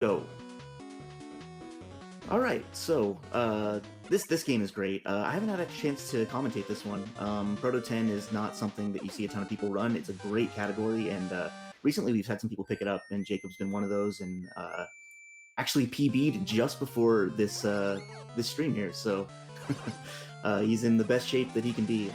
Go. All right, so this game is great. I haven't had a chance to commentate this one. Proto 10 is not something that you see a ton of people run. It's a great category, and recently we've had some people pick it up, and Jacob's been one of those, and actually PB'd just before this stream here. So he's in the best shape that he can be.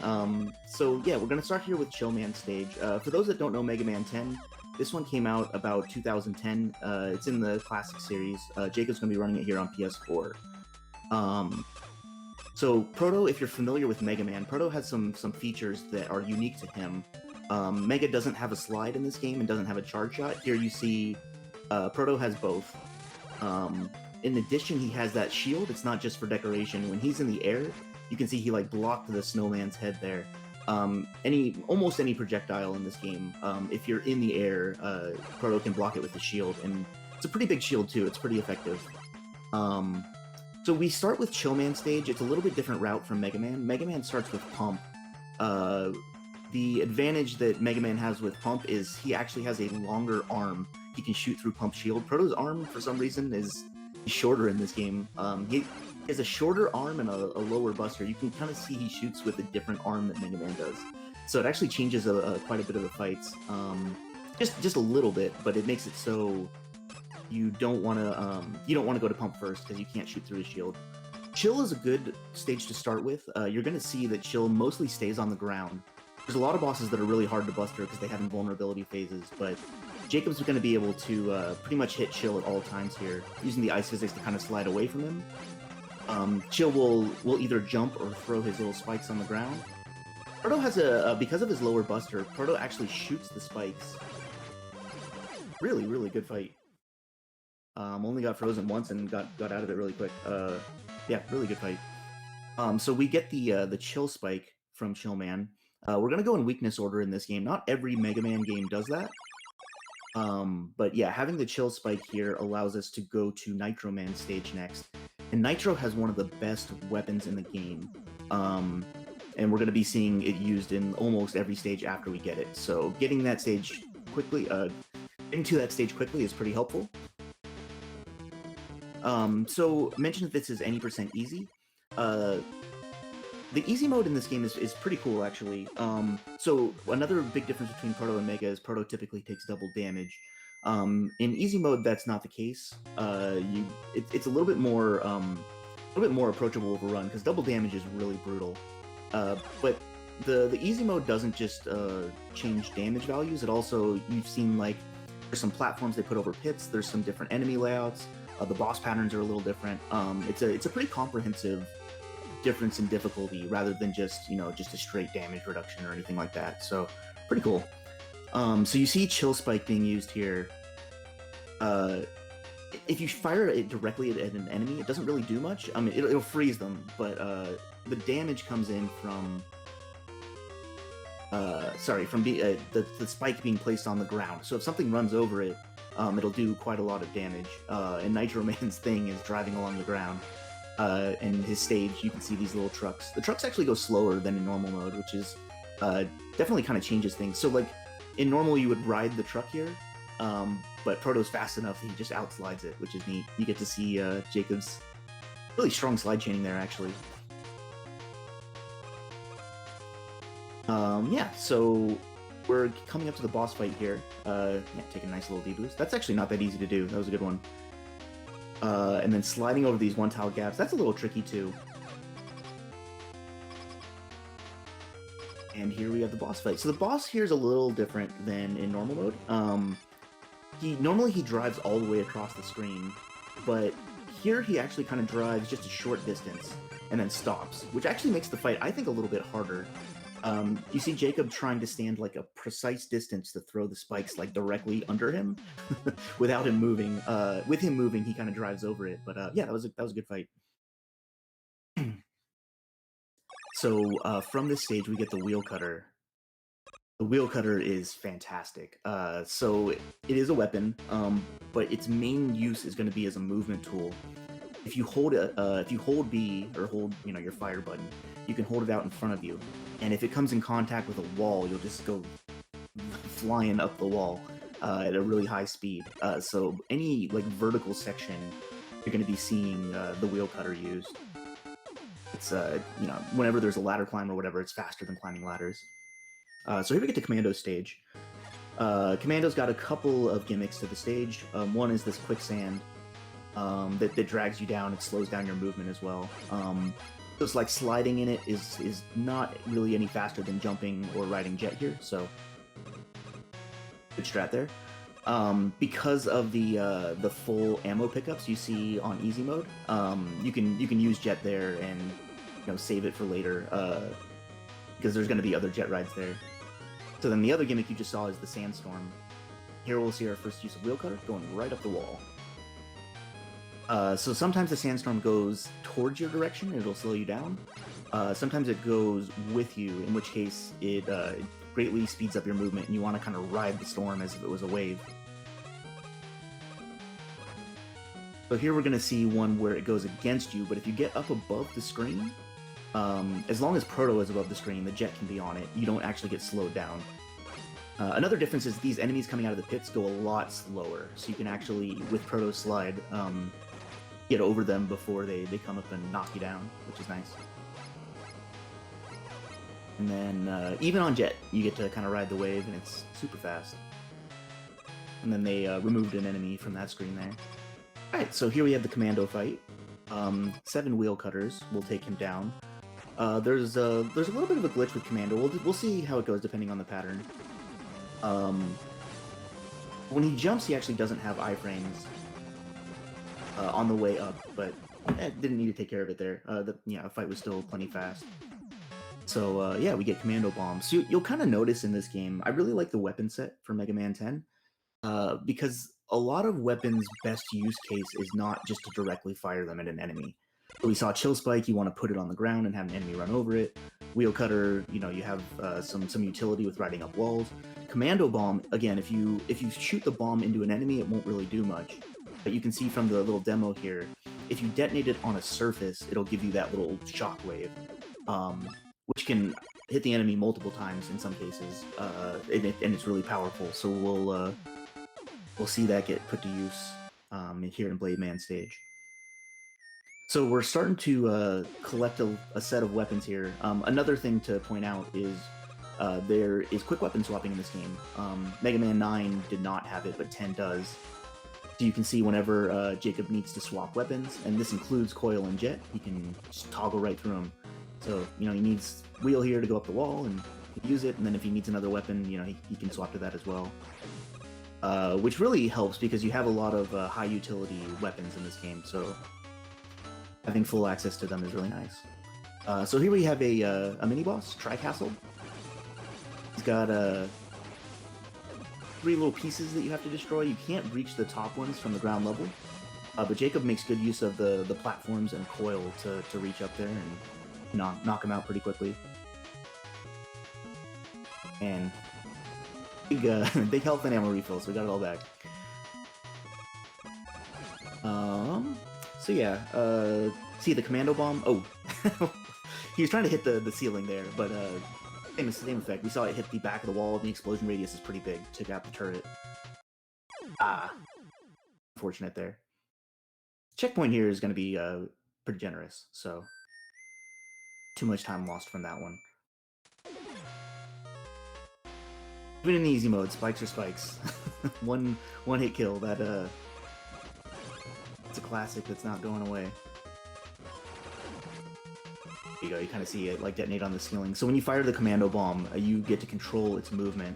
So yeah, we're gonna start here with Chillman stage. For those that don't know Megaman 10, this one came out about 2010. It's in the classic series. Jacob's gonna be running it here on PS4. So Proto, if you're familiar with Megaman, Proto has some features that are unique to him. Mega doesn't have a slide in this game and doesn't have a charge shot. Here you see Proto has both. In addition, he has that shield. It's not just for decoration. When he's in the air, you can see he like blocked the snowman's head there. Almost any projectile in this game, if you're in the air, Proto can block it with the shield, and it's a pretty big shield too. It's pretty effective. So we start with Chillman stage. It's a little bit different route from Megaman. Megaman starts with Pump. The advantage that Megaman has with Pump is he actually has a longer arm. He can shoot through Pump shield. Proto's arm, for some reason, is shorter in this game. He has a shorter arm and a lower buster. You can kind of see he shoots with a different arm that Megaman does. So it actually changes quite a bit of the fights. Just a little bit, but it makes it so you don't want to go to Pump first because you can't shoot through his shield. Chill is a good stage to start with. You're going to see that Chill mostly stays on the ground. There's a lot of bosses that are really hard to buster because they have invulnerability phases, but Jacob's going to be able to pretty much hit Chill at all times here, using the ice physics to kind of slide away from him. Chill will either jump or throw his little spikes on the ground. Proto has because of his lower buster, Proto actually shoots the spikes. Really, really good fight. Only got frozen once and got out of it really quick. Yeah, really good fight. So we get the Chill Spike from Chillman. We're gonna go in weakness order in this game. Not every Mega Man game does that. But yeah, having the Chill Spike here allows us to go to Nitro Man stage next. And Nitro has one of the best weapons in the game. And we're gonna be seeing it used in almost every stage after we get it. So getting that stage quickly, getting to that stage quickly is pretty helpful. So mention that this is any percent easy. The easy mode in this game is pretty cool, actually. So another big difference between Proto and Mega is Proto typically takes double damage. In easy mode, that's not the case. It's a little bit more approachable of a run because double damage is really brutal. But the easy mode doesn't just change damage values. It also, you've seen, like, there's some platforms they put over pits. There's some different enemy layouts. The boss patterns are a little different. It's a pretty comprehensive difference in difficulty rather than just a straight damage reduction or anything like that. So pretty cool. So you see Chill Spike being used here. If you fire it directly at an enemy, it doesn't really do much. I mean, it'll freeze them, but the damage comes in from the spike being placed on the ground. So if something runs over it, it'll do quite a lot of damage. And Nitro Man's thing is driving along the ground. And his stage, you can see these little trucks. The trucks actually go slower than in normal mode, which is definitely kind of changes things. So, like, in normal, you would ride the truck here, but Proto's fast enough that he just outslides it, which is neat. You get to see Jacob's really strong slide chaining there, actually. Yeah, so we're coming up to the boss fight here. Yeah, take a nice little deboost. That's actually not that easy to do. That was a good one. And then sliding over these one-tile gaps, that's a little tricky too. And here we have the boss fight. So the boss here is a little different than in normal mode. Normally he drives all the way across the screen, but here he actually kind of drives just a short distance and then stops, which actually makes the fight, I think, a little bit harder. You see Jacob trying to stand like a precise distance to throw the spikes like directly under him without him moving. With him moving, he kind of drives over it. But yeah, that was a good fight. So from this stage, we get the wheel cutter. The wheel cutter is fantastic. So it is a weapon, but its main use is going to be as a movement tool. If you hold B or hold your fire button, you can hold it out in front of you, and if it comes in contact with a wall, you'll just go flying up the wall. at a really high speed. So any like vertical section, you're going to be seeing the wheel cutter used. It's you know, whenever there's a ladder climb or whatever, it's faster than climbing ladders. So here we get to Commando stage. Commando's got a couple of gimmicks to the stage. One is this quicksand that drags you down. It slows down your movement as well. Just like sliding in it is not really any faster than jumping or riding jet here, so good strat there. Because of the full ammo pickups you see on easy mode, you can use jet there and save it for later because there's going to be other jet rides there. So then the other gimmick you just saw is the sandstorm. Here we'll see our first use of wheel cutter going right up the wall. So sometimes the sandstorm goes towards your direction, it'll slow you down. Sometimes it goes with you, in which case it greatly speeds up your movement, and you want to kind of ride the storm as if it was a wave. So here we're going to see one where it goes against you, but if you get up above the screen, as long as Proto is above the screen, the jet can be on it. You don't actually get slowed down. Another difference is these enemies coming out of the pits go a lot slower, so you can actually, with Proto Slide, get over them before they come up and knock you down, which is nice. And then, even on Jet, you get to kind of ride the wave, and it's super fast. And then they removed an enemy from that screen there. Alright, so here we have the Commando fight. 7 wheel cutters will take him down. There's a little bit of a glitch with Commando. We'll see how it goes depending on the pattern. When he jumps, he actually doesn't have iframes on the way up, but didn't need to take care of it there. The fight was still plenty fast. So yeah, we get Commando bombs. So you'll kind of notice in this game, I really like the weapon set for Mega Man 10, because a lot of weapons' best use case is not just to directly fire them at an enemy. So we saw Chill Spike, you want to put it on the ground and have an enemy run over it. Wheel Cutter, you have some utility with riding up walls. Commando Bomb, again, if you shoot the bomb into an enemy, it won't really do much. But you can see from the little demo here, if you detonate it on a surface, it'll give you that little shockwave, which can hit the enemy multiple times in some cases, and it's really powerful. So we'll see that get put to use here in Blade Man stage. So we're starting to collect a set of weapons here. Another thing to point out is there is quick weapon swapping in this game. Mega Man 9 did not have it, but 10 does. So you can see whenever Jacob needs to swap weapons, and this includes Coil and Jet, he can just toggle right through them. So, he needs Wheel here to go up the wall and use it, and then if he needs another weapon, he can swap to that as well. Which really helps because you have a lot of high utility weapons in this game, so having full access to them is really nice. So here we have a mini-boss, Tri-Castle. He's got 3 little pieces that you have to destroy. You can't reach the top ones from the ground level, but Jacob makes good use of the platforms and Coil to reach up there and knock him out pretty quickly. And big health and ammo refill, so we got it all back. So yeah, see the Commando Bomb? Oh, he was trying to hit the ceiling there, but same effect. We saw it hit the back of the wall, and the explosion radius is pretty big. Took out the turret. Unfortunate there. Checkpoint here is going to be pretty generous, so too much time lost from that one. Even in the easy mode, spikes are spikes. one hit kill. It's a classic that's not going away. There you go, you kind of see it like detonate on the ceiling. So when you fire the Commando Bomb, you get to control its movement.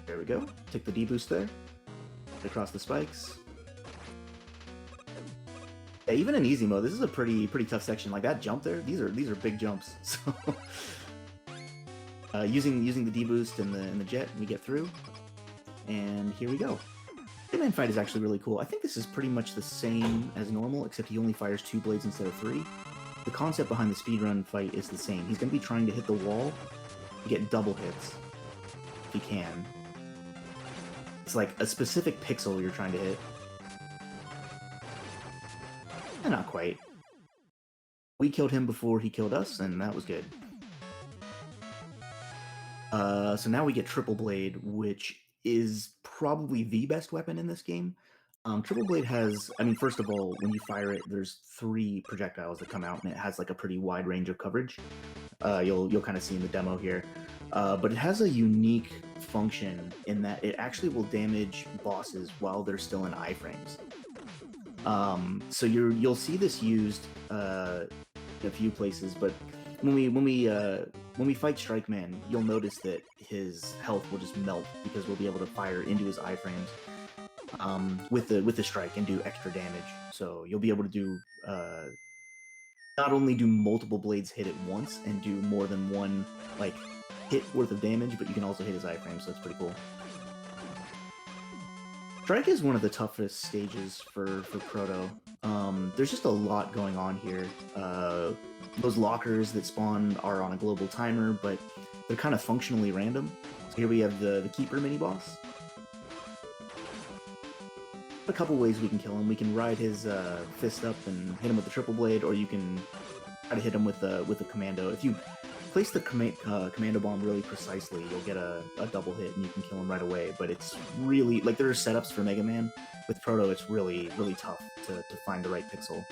There we go. Take the D-boost there. Get across the spikes. Yeah, even in easy mode, this is a pretty tough section. Like that jump there, these are big jumps. So using the D-boost and the jet, we get through. And here we go. Hitman fight is actually really cool. I think this is pretty much the same as normal, except he only fires 2 blades instead of 3. The concept behind the speedrun fight is the same. He's going to be trying to hit the wall to get double hits, if he can. It's like a specific pixel you're trying to hit. And not quite. We killed him before he killed us, and that was good. So now we get Triple Blade, which is probably the best weapon in this game. Triple Blade has, I mean, first of all, when you fire it, there's 3 projectiles that come out, and it has like a pretty wide range of coverage. You'll kind of see in the demo here, but it has a unique function in that it actually will damage bosses while they're still in iframes. So you'll see this used in a few places, but when we fight Strike Man, you'll notice that his health will just melt because we'll be able to fire into his iframes with the strike and do extra damage. So you'll be able to do not only do multiple blades hit at once and do more than one like hit worth of damage, but you can also hit his iframe, so it's pretty cool. Strike is one of the toughest stages for Proto. There's just a lot going on here. Those lockers that spawn are on a global timer, but they're kind of functionally random. So here we have the Keeper mini-boss. A couple ways we can kill him. We can ride his fist up and hit him with the Triple Blade, or you can try to hit him with the Commando. If you place the Commando bomb really precisely, you'll get a double hit and you can kill him right away. But it's really, like, there are setups for Megaman. With Proto, it's really, really tough to find the right pixel.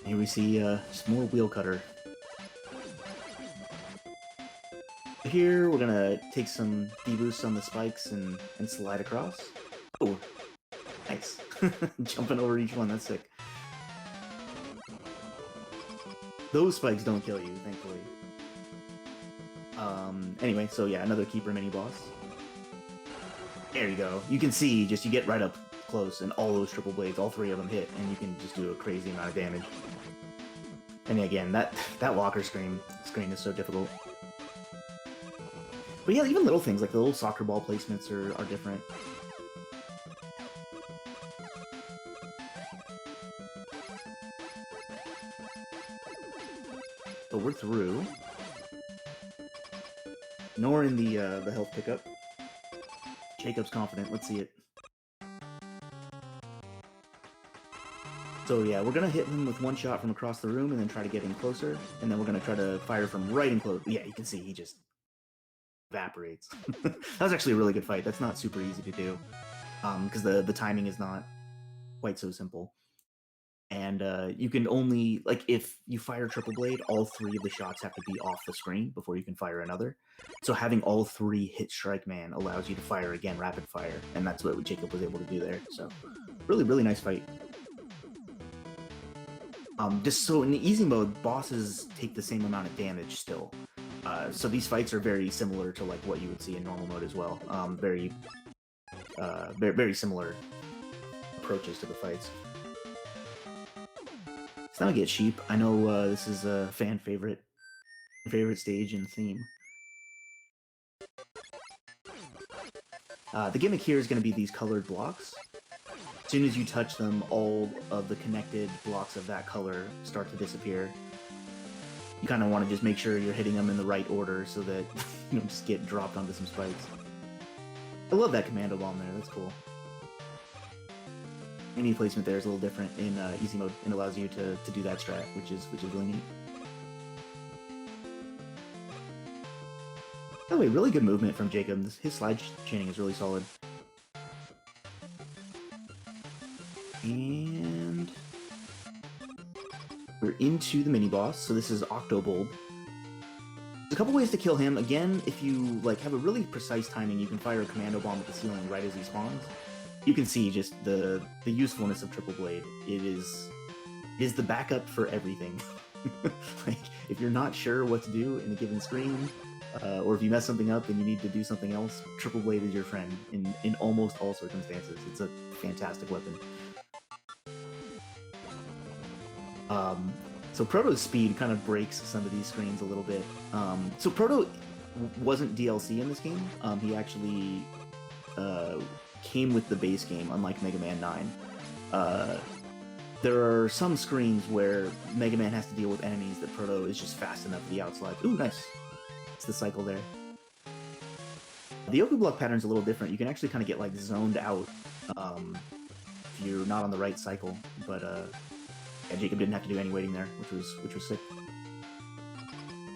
Here we see some more Wheel Cutter. Here, we're gonna take some deboosts on the spikes and slide across. Oh, nice. Jumping over each one, that's sick. Those spikes don't kill you, thankfully. Anyway, so yeah, another Keeper mini-boss. There you go. You can see, just you get right up close, and all those Triple Blades, all 3 of them hit, and you can just do a crazy amount of damage. And again, that locker screen is so difficult. But yeah, even little things, like the little soccer ball placements are different. But we're through. Nor in the health pickup. Jacob's confident. Let's see it. So yeah, we're gonna hit him with one shot from across the room and then try to get in closer, and then we're gonna try to fire from right in close. Yeah, you can see he just evaporates. That was actually a really good fight. That's not super easy to do, because the timing is not quite so simple. And you can only, like, if you fire Triple Blade, all 3 of the shots have to be off the screen before you can fire another. So having all 3 hit Strike Man allows you to fire again rapid fire, and that's what Jacob was able to do there. So really, really nice fight. Just so in the easy mode, bosses take the same amount of damage still. So these fights are very similar to like what you would see in normal mode as well. Very similar approaches to the fights. Let's now get Sheep. I know this is a fan favorite stage and theme. The gimmick here is going to be these colored blocks. As soon as you touch them, all of the connected blocks of that color start to disappear. You kind of want to just make sure you're hitting them in the right order so that you don't just get dropped onto some spikes. I love that Commando bomb there, that's cool. Any placement there is a little different in easy mode and allows you to do that strat, which is really neat. By the way, really good movement from Jacob. His slide chaining is really solid. And we're into the mini-boss, so this is Octobulb. There's a couple ways to kill him. Again, if you like have a really precise timing, you can fire a Commando bomb at the ceiling right as he spawns. You can see just the usefulness of Triple Blade. It is the backup for everything. Like, if you're not sure what to do in a given screen, or if you mess something up and you need to do something else, Triple Blade is your friend in almost all circumstances. It's a fantastic weapon. So Proto's speed kind of breaks some of these screens a little bit. So Proto wasn't DLC in this game. He actually came with the base game, unlike Mega Man 9. There are some screens where Mega Man has to deal with enemies that Proto is just fast enough to be outslide. Ooh, nice. It's the cycle there. The Oku block pattern's a little different. You can actually kind of get like zoned out if you're not on the right cycle. But yeah, Jacob didn't have to do any waiting there, which was sick.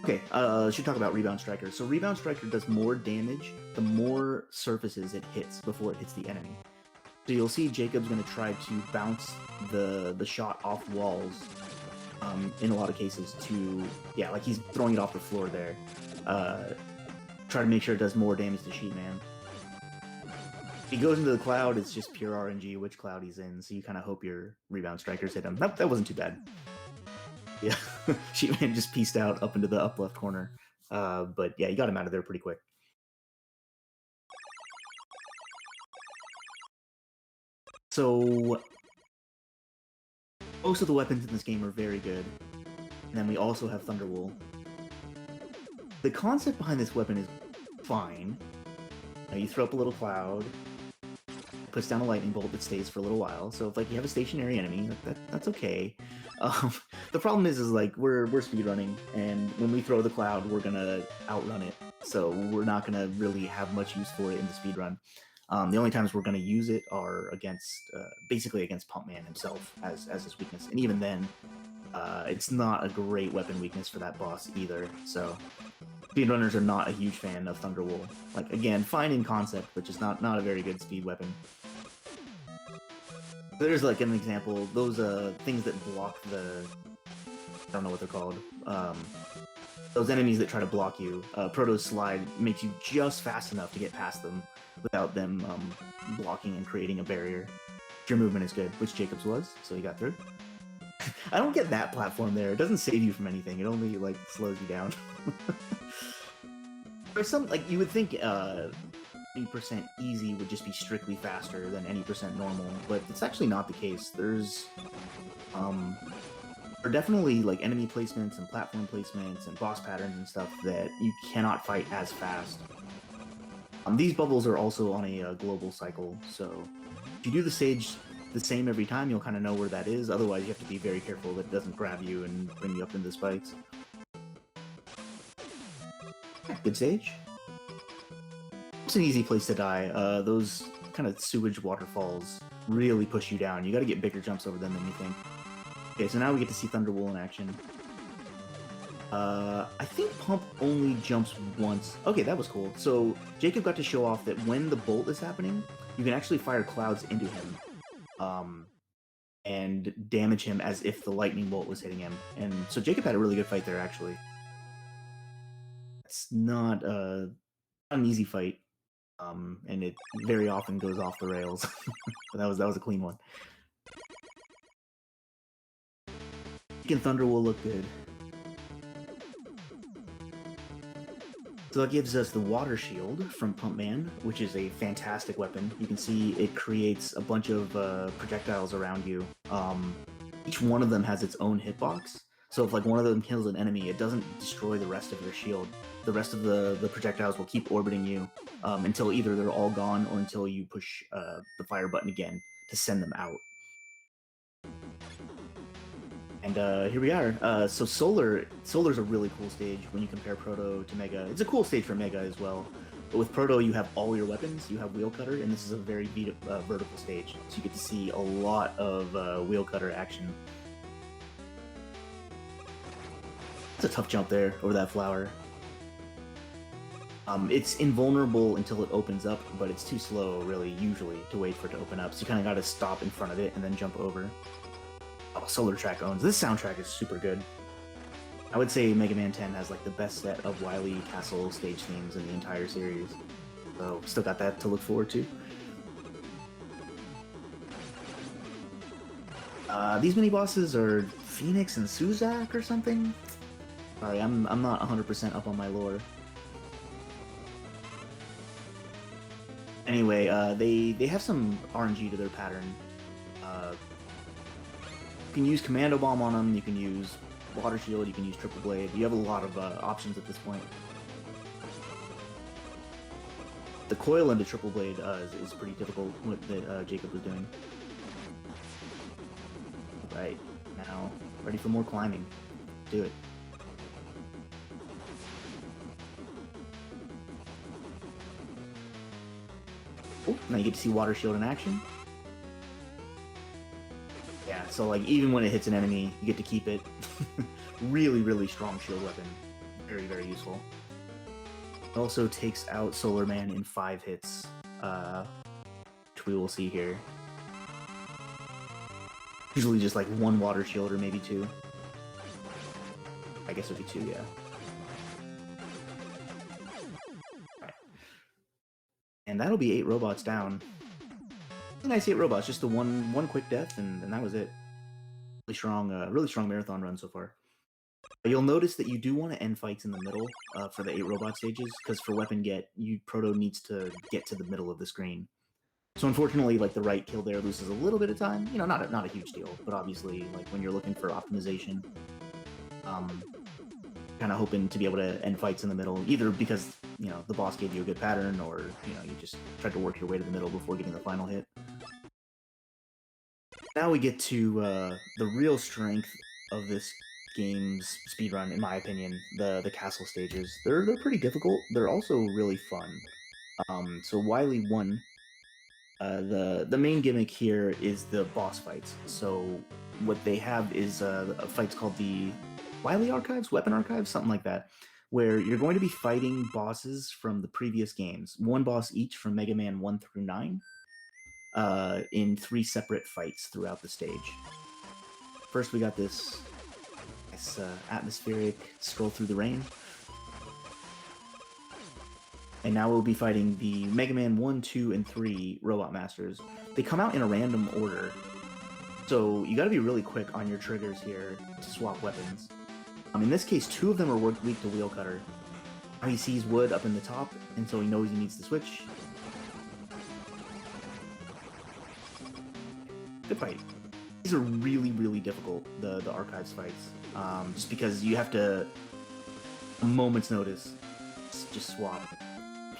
Okay, should talk about Rebound Striker. So Rebound Striker does more damage the more surfaces it hits before it hits the enemy. So you'll see Jacob's going to try to bounce the shot off walls in a lot of cases to, yeah, like he's throwing it off the floor there. Try to make sure it does more damage to Sheepman. He goes into the cloud, it's just pure RNG which cloud he's in, so you kind of hope your Rebound Strikers hit him. That wasn't too bad. Yeah, Sheepman just pieced out up into the up left corner. But yeah, you got him out of there pretty quick. So most of the weapons in this game are very good. And then we also have Thunderwool. The concept behind this weapon is fine. You throw up a little cloud, it puts down a lightning bolt that stays for a little while. So if like you have a stationary enemy, that's okay. The problem is like we're speedrunning, and when we throw the cloud, we're gonna outrun it. So we're not gonna really have much use for it in the speedrun. The only times we're gonna use it are against basically against Pumpman himself as his weakness, and even then, it's not a great weapon weakness for that boss either. So speedrunners are not a huge fan of Thunderwool. Like again, fine in concept, but just not a very good speed weapon. There's like an example, those things that block the, I don't know what they're called, those enemies that try to block you. Proto's slide makes you just fast enough to get past them without them blocking and creating a barrier. Your movement is good, which Jacob's was, so he got through. I don't get that platform there. It doesn't save you from anything. It only like slows you down. There's some, like, you would think 80% easy would just be strictly faster than any percent normal, but it's actually not the case. There's are definitely like enemy placements and platform placements and boss patterns and stuff that you cannot fight as fast. These bubbles are also on a global cycle, so if you do the stage the same every time, you'll kind of know where that is. Otherwise, you have to be very careful that it doesn't grab you and bring you up into the spikes. Good stage. It's an easy place to die. Those kind of sewage waterfalls really push you down. You got to get bigger jumps over them than you think. Okay, so now we get to see Thunderwool in action. I think Pump only jumps once. Okay, that was cool. So Jacob got to show off that when the bolt is happening, you can actually fire clouds into him. And damage him as if the lightning bolt was hitting him. And so Jacob had a really good fight there, actually. It's not an easy fight, and it very often goes off the rails. But that was a clean one. Thunder will look good. So that gives us the Water Shield from Pumpman, which is a fantastic weapon. You can see it creates a bunch of projectiles around you. Each one of them has its own hitbox. So if like one of them kills an enemy, it doesn't destroy the rest of their shield. The rest of the projectiles will keep orbiting you until either they're all gone or until you push the fire button again to send them out. And here we are. So Solar's a really cool stage when you compare Proto to Mega. It's a cool stage for Mega as well. But with Proto, you have all your weapons. You have Wheel Cutter, and this is a very vertical stage. So you get to see a lot of Wheel Cutter action. It's a tough jump there over that flower. It's invulnerable until it opens up, but it's too slow, really, usually, to wait for it to open up. So you kind of got to stop in front of it and then jump over. Oh, Solar Track owns. This soundtrack is super good. I would say Mega Man 10 has like the best set of Whily Castle stage themes in the entire series. So still got that to look forward to. These mini bosses are Phoenix and Suzak or something. Sorry, I'm not 100% up on my lore. Anyway, they have some RNG to their pattern. You can use Commando Bomb on them, you can use Water Shield, you can use Triple Blade. You have a lot of options at this point. The coil into Triple Blade is pretty typical what that Jacob was doing. Right, now, ready for more climbing. Do it. Oh, now you get to see Water Shield in action. Yeah, so like even when it hits an enemy, you get to keep it. Really, really strong shield weapon. Very, very useful. It also takes out Solar Man in 5 hits, which we will see here. Usually just like 1 water shield or maybe 2. I guess it would be 2, yeah. Right. And that'll be 8 robots down. Nice 8 robots, just the one quick death, and that was it. Really strong marathon run so far. You'll notice that you do want to end fights in the middle for the 8 robot stages, because for weapon get, Proto needs to get to the middle of the screen. So unfortunately, like the right kill there loses a little bit of time. You know, not a huge deal, but obviously, like when you're looking for optimization, kind of hoping to be able to end fights in the middle, either because the boss gave you a good pattern, or you just tried to work your way to the middle before getting the final hit. Now we get to the real strength of this game's speedrun, in my opinion, the castle stages. They're pretty difficult. They're also really fun. So Whily 1, the main gimmick here is the boss fights. So what they have is fights called the Whily Archives, Weapon Archives, something like that, where you're going to be fighting bosses from the previous games, 1 boss each from Mega Man 1 through 9, in 3 separate fights throughout the stage. First, we got this nice atmospheric stroll through the rain. And now we'll be fighting the Mega Man 1, 2, and 3 Robot Masters. They come out in a random order, so you gotta be really quick on your triggers here to swap weapons. In this case, 2 of them are weak to Wheel Cutter. Now he sees wood up in the top, and so he knows he needs to switch. Good fight. These are really, really difficult, the Archives fights, just because you have to, a moment's notice, just swap.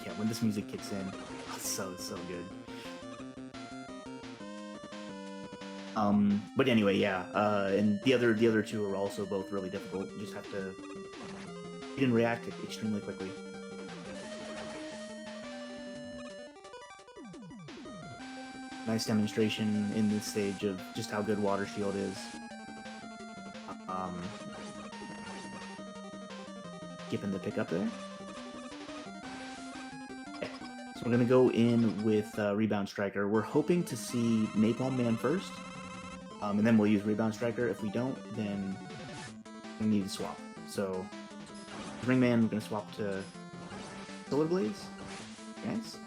Yeah, when this music kicks in, it's so good. But anyway, yeah, and the other 2 are also both really difficult. You just have to read and react extremely quickly. Nice demonstration in this stage of just how good Water Shield is. Skipping the pickup there. So we're going to go in with Rebound Striker. We're hoping to see Napalm Man first, and then we'll use Rebound Striker. If we don't, then we need to swap. So Ringman, we're going to swap to Solar Blades. Nice.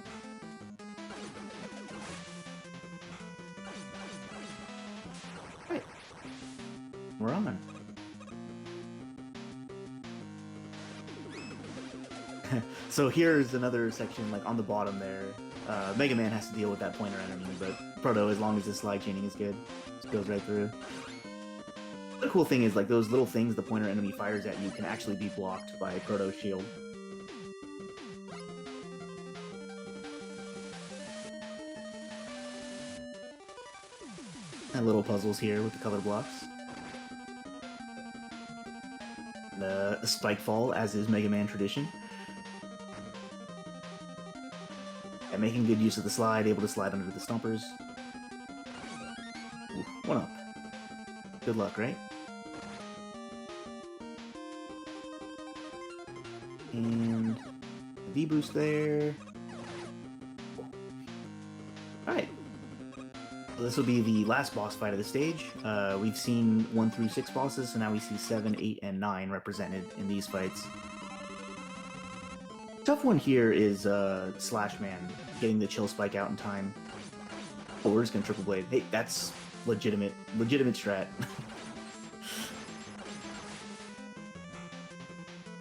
Right. We're on. So here's another section, like on the bottom there. Mega Man has to deal with that pointer enemy, but Proto, as long as the slide chaining is good, just goes right through. The cool thing is, like, those little things the pointer enemy fires at you can actually be blocked by Proto's shield. And little puzzles here with the color blocks. The spike fall, as is Mega Man tradition. And making good use of the slide, able to slide under the stompers. Ooh, 1 up. Good luck, right? And V-boost there. Alright. So this will be the last boss fight of the stage. We've seen 1 through 6 bosses, so now we see 7, 8, and 9 represented in these fights. Tough one here is Slash Man, getting the chill spike out in time. Oh, we're just gonna triple blade. Hey, that's legitimate strat.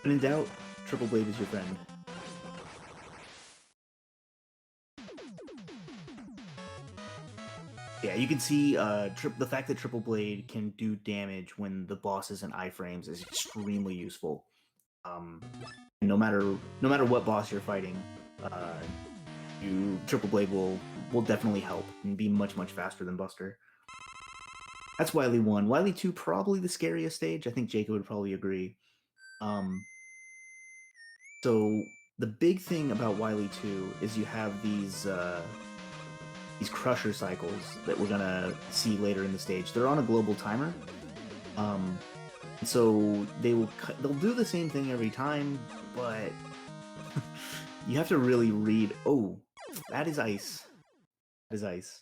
When in doubt, triple blade is your friend. Yeah, you can see the fact that triple blade can do damage when the boss is in iframes is extremely useful. No matter what boss you're fighting, triple blade will definitely help and be much faster than Buster. That's Whily 1. Whily 2 probably the scariest stage. I think Jacob would probably agree. So the big thing about Whily 2 is you have these crusher cycles that we're gonna see later in the stage. They're on a global timer. So they'll do the same thing every time, but you have to really read. Oh, that is ice. That is ice.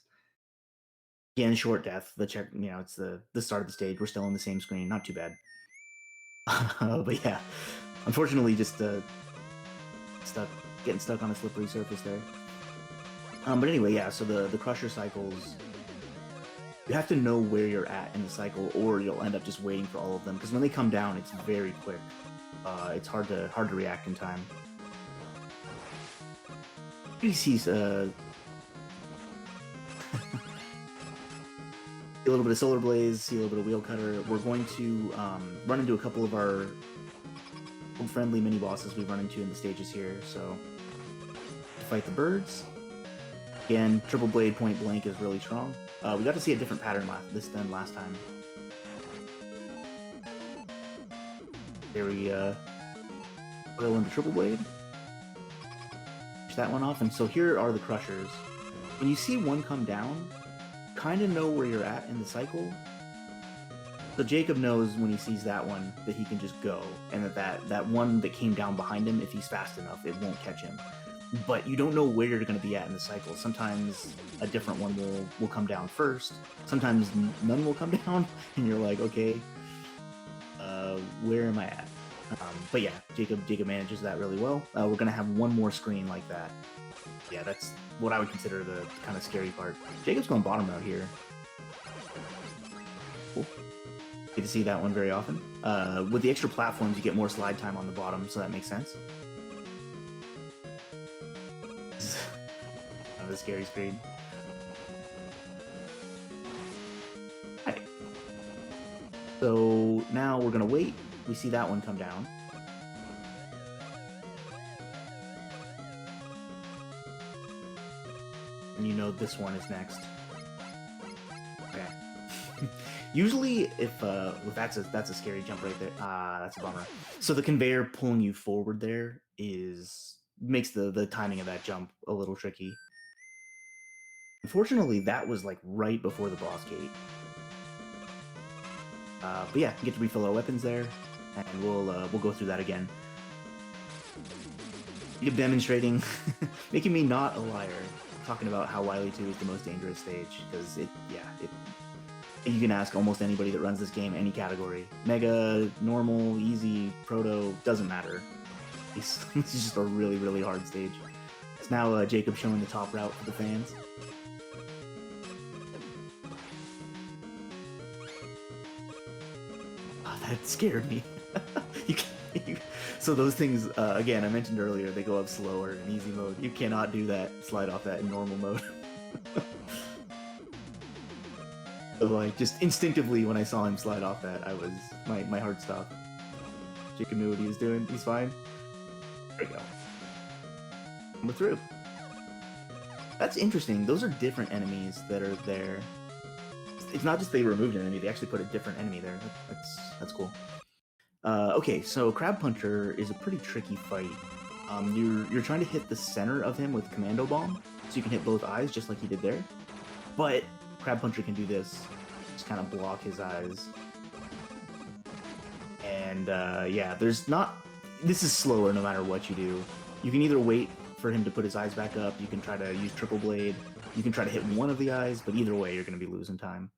Again, short death. It's the start of the stage. We're still on the same screen. Not too bad. But yeah, unfortunately, just getting stuck on a slippery surface there. But anyway, yeah. So the crusher cycles. You have to know where you're at in the cycle, or you'll end up just waiting for all of them. Because when they come down, it's very quick. It's hard to react in time. You see a little bit of Solar Blaze, see a little bit of Wheel Cutter. We're going to run into a couple of our friendly mini bosses we run into in the stages here. So to fight the birds. Again, Triple Blade point blank is really strong. We got to see a different pattern than last time. There we oil into Triple Blade. Finish that one off, and so here are the crushers. When you see one come down, kind of know where you're at in the cycle. So Jacob knows when he sees that one that he can just go, and that one that came down behind him, if he's fast enough, it won't catch him. But you don't know where you're going to be at in the cycle. Sometimes a different one will come down first. Sometimes none will come down, and you're like, okay, where am I at? But yeah, Jacob manages that really well. We're going to have one more screen like that. Yeah, that's what I would consider the kind of scary part. Jacob's going bottom out here. Cool. Get to see that one very often. With the extra platforms, you get more slide time on the bottom, so that makes sense. The scary screen. Right. So now we're gonna wait. We see that one come down. And you know this one is next. Okay. Usually, if that's a scary jump right there. That's a bummer. So the conveyor pulling you forward there makes the timing of that jump a little tricky. Unfortunately, that was like right before the boss gate. But yeah, get to refill our weapons there, and we'll go through that again. You're demonstrating, making me not a liar, talking about how Whily 2 is the most dangerous stage, because you can ask almost anybody that runs this game, any category. Mega, normal, easy, proto, doesn't matter. This is just a really, really hard stage. It's now Jacob showing the top route for the fans. That scared me. So those things, again, I mentioned earlier, they go up slower in easy mode. You cannot do that, slide off that in normal mode. So, like, just instinctively when I saw him slide off that, my heart stopped. Jacob knew what he was doing. He's fine. There we go. We're through. That's interesting. Those are different enemies that are there. It's not just they removed an enemy, they actually put a different enemy there. That's cool. Okay, so Crab Puncher is a pretty tricky fight. You're trying to hit the center of him with Commando Bomb, so you can hit both eyes just like he did there. But Crab Puncher can do this, just kind of block his eyes. And yeah, this is slower no matter what you do. You can either wait for him to put his eyes back up, you can try to use Triple Blade, you can try to hit one of the eyes, but either way, you're going to be losing time.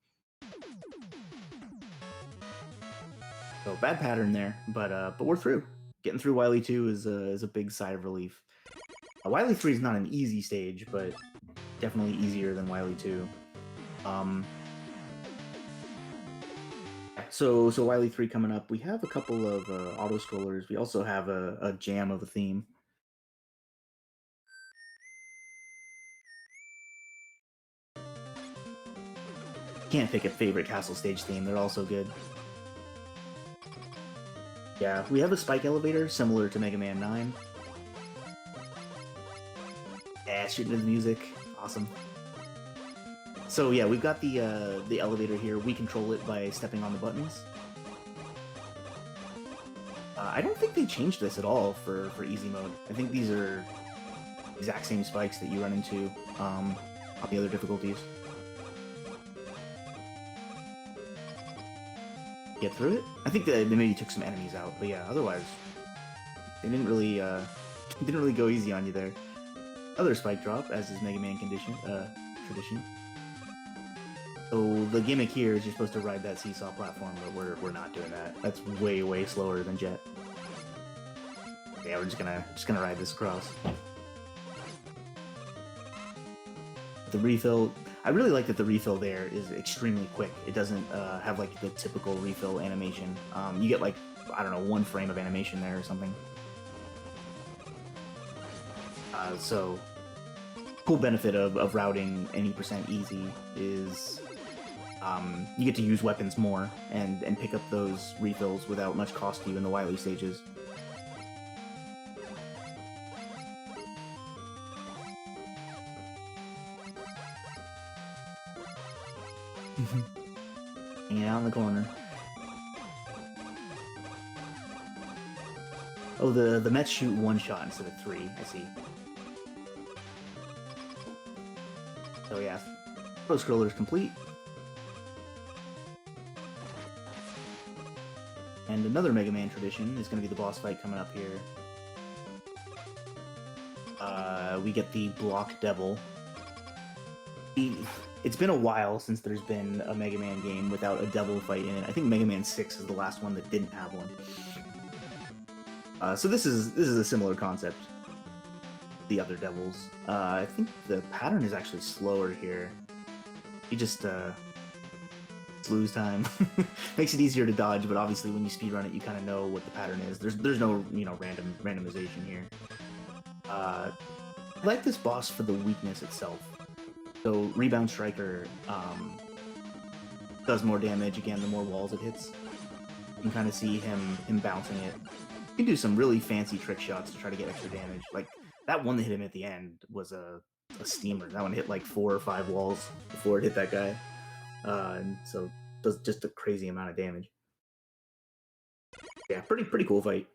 So bad pattern there, but we're through. Getting through Whily 2 is a big sigh of relief. Whily 3 is not an easy stage, but definitely easier than Whily 2. So Whily 3 coming up. We have a couple of auto scrollers. We also have a jam of a theme. Can't pick a favorite castle stage theme. They're all so good. Yeah, we have a spike elevator similar to Mega Man 9. Yeah, shooting his music. Awesome. So yeah, we've got the elevator here. We control it by stepping on the buttons. I don't think they changed this at all for easy mode. I think these are the exact same spikes that you run into on the other difficulties. get through it. I think that they maybe took some enemies out, but yeah, otherwise they didn't really go easy on you there. Other spike drop, as is Mega Man tradition. So the gimmick here is you're supposed to ride that seesaw platform, but we're not doing that. That's way slower than Jet. Yeah, we're just gonna ride this across. The refill, I really like that the refill there is extremely quick. It doesn't have like the typical refill animation. You get like, I don't know, 1 frame of animation there or something. So, cool benefit of routing any % easy is you get to use weapons more and pick up those refills without much cost to you in the Whily stages. Hanging out in the corner. Oh, the Mets shoot 1 shot instead of 3, I see. So yeah, Pro Scroller is complete. And another Mega Man tradition is going to be the boss fight coming up here. We get the Block Devil. It's been a while since there's been a Mega Man game without a devil fight in it. I think Mega Man 6 is the last one that didn't have one. So this is a similar concept. The other devils. I think the pattern is actually slower here. You just lose time. Makes it easier to dodge, but obviously when you speedrun it, you kind of know what the pattern is. There's no randomization here. I like this boss for the weakness itself. So Rebound Striker does more damage again the more walls it hits. You can kind of see him bouncing it. You can do some really fancy trick shots to try to get extra damage. Like that one that hit him at the end was a steamer. That one hit like 4 or 5 walls before it hit that guy. And so does just a crazy amount of damage. Yeah, pretty cool fight.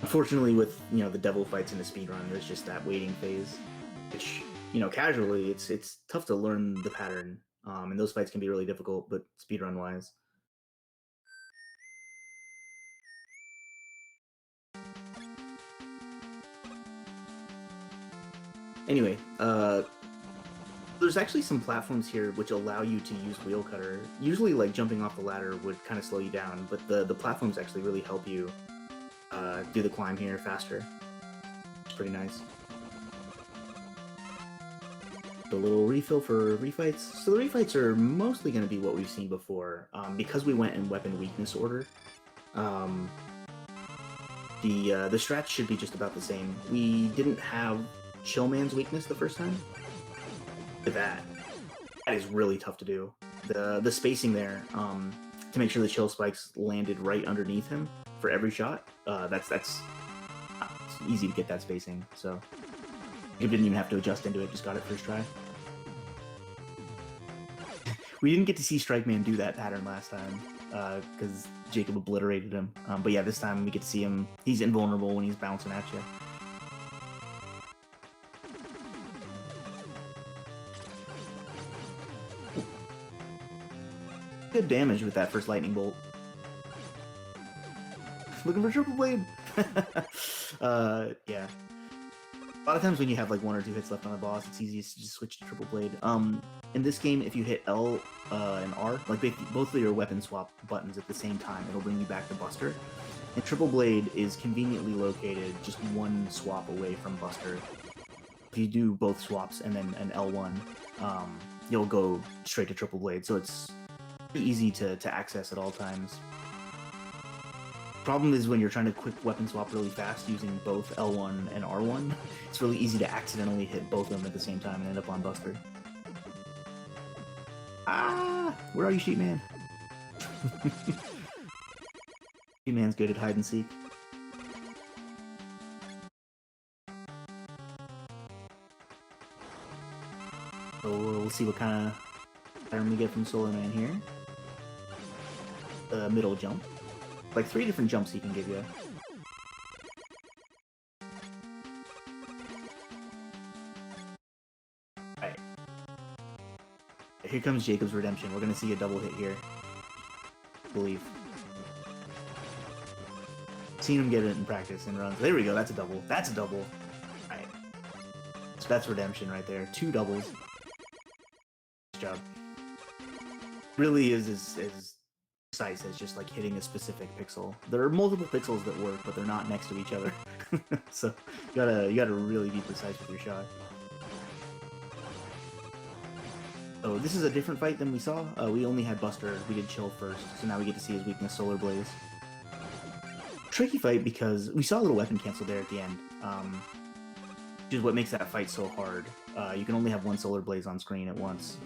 Unfortunately, with the devil fights in the speedrun, there's just that waiting phase, which casually it's tough to learn the pattern, and those fights can be really difficult. But speedrun wise, anyway, there's actually some platforms here which allow you to use wheel cutter. Usually, like jumping off the ladder would kind of slow you down, but the platforms actually really help you do the climb here faster. It's pretty nice. The little refill for refights. So the refights are mostly going to be what we've seen before. Because we went in weapon weakness order, the strats should be just about the same. We didn't have Chillman's weakness the first time. That is really tough to do. The spacing there to make sure the chill spikes landed right underneath him for every shot. That's it's easy to get that spacing. So Jacob didn't even have to adjust into it; just got it first try. We didn't get to see Strike Man do that pattern last time because Jacob obliterated him. But yeah, this time we get to see him. He's invulnerable when he's bouncing at you. Good damage with that first lightning bolt. Looking for triple blade. Yeah. A lot of times when you have like 1 or 2 hits left on the boss, it's easiest to just switch to triple blade. In this game, if you hit L and R, like both of your weapon swap buttons at the same time, it'll bring you back to Buster. And triple blade is conveniently located just 1 swap away from Buster. If you do both swaps and then an L1, you'll go straight to triple blade. So it's pretty easy to access at all times. Problem is when you're trying to quick weapon swap really fast using both L1 and R1, it's really easy to accidentally hit both of them at the same time and end up on Buster. Ah! Where are you, Sheep Man? Sheep Man's good at hide and seek. So we'll see what kind of pattern we get from Solar Man here. The middle jump. Like 3 different jumps he can give you. Alright. Here comes Jacob's redemption. We're gonna see a double hit here. believe. Seen him get it in practice and runs. There we go. That's a double. That's a double. All right. So that's redemption right there. 2 doubles. Good job. Really is as precise as just like hitting a specific pixel. There are multiple pixels that work, but they're not next to each other. So you gotta really be precise with your shot. Oh, this is a different fight than we saw. We only had Buster. We did Chill first, so now we get to see his weakness, Solar Blaze. Tricky fight because we saw a little weapon cancel there at the end, which is what makes that fight so hard. You can only have one Solar Blaze on screen at once.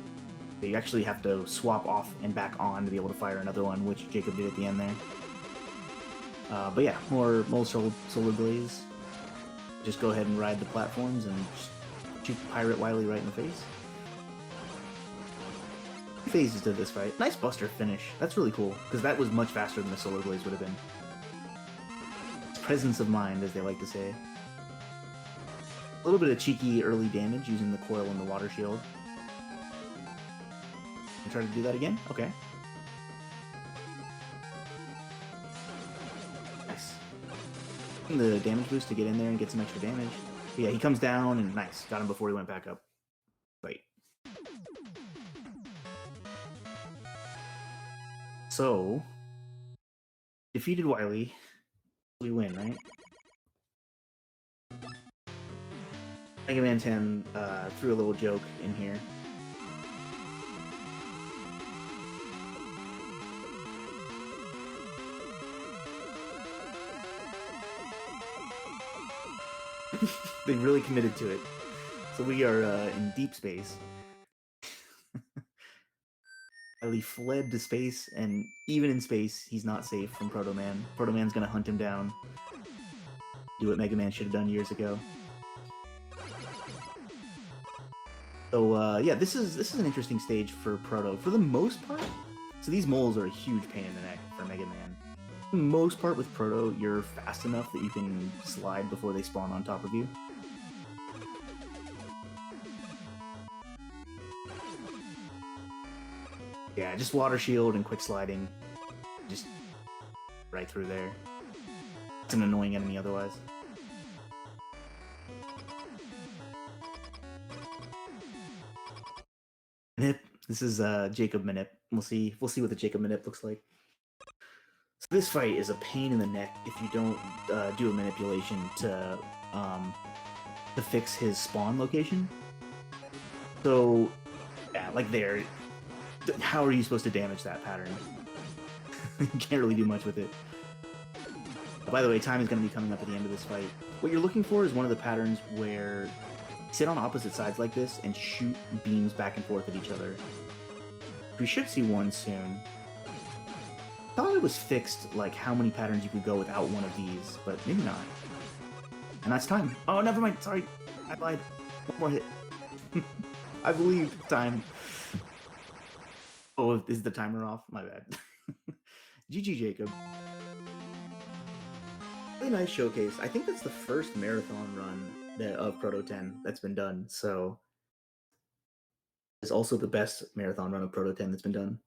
So you actually have to swap off and back on to be able to fire another one, which Jacob did at the end there. But yeah, more Solar Blaze. Just go ahead and ride the platforms and just shoot Pirate Whily right in the face. Phases to this fight. Nice Buster finish. That's really cool, because that was much faster than the Solar Blaze would have been. Presence of mind, as they like to say. A little bit of cheeky early damage using the coil and the water shield. And try to do that again? Okay. Nice. The damage boost to get in there and get some extra damage. But yeah, he comes down and nice. Got him before he went back up. Wait. So, defeated Whily. We win, right? Megaman 10 threw a little joke in here. They really committed to it. So we are in deep space. Whily fled to space, and even in space, he's not safe from Proto-Man. Proto-Man's gonna hunt him down. Do what Mega Man should have done years ago. So yeah, this is an interesting stage for Proto. For the most part, so these moles are a huge pain in the neck for Mega Man. For the most part with Proto, you're fast enough that you can slide before they spawn on top of you. Yeah, just water shield and quick sliding. Just right through there. It's an annoying enemy otherwise. Manip. This is Jacob Manip. We'll see what the Jacob Manip looks like. So this fight is a pain in the neck if you don't do a manipulation to fix his spawn location. So yeah, like there. How are you supposed to damage that pattern? You can't really do much with it. By the way, time is going to be coming up at the end of this fight. What you're looking for is one of the patterns where you sit on opposite sides like this and shoot beams back and forth at each other. We should see one soon. I thought it was fixed, like how many patterns you could go without one of these, but maybe not. And that's time. Oh, never mind. Sorry. I lied. One more hit. I believe time. Oh, is the timer off? My bad. GG, Jacob. Really nice showcase. I think that's the first marathon run of Proto 10 that's been done, so it's also the best marathon run of Proto 10 that's been done.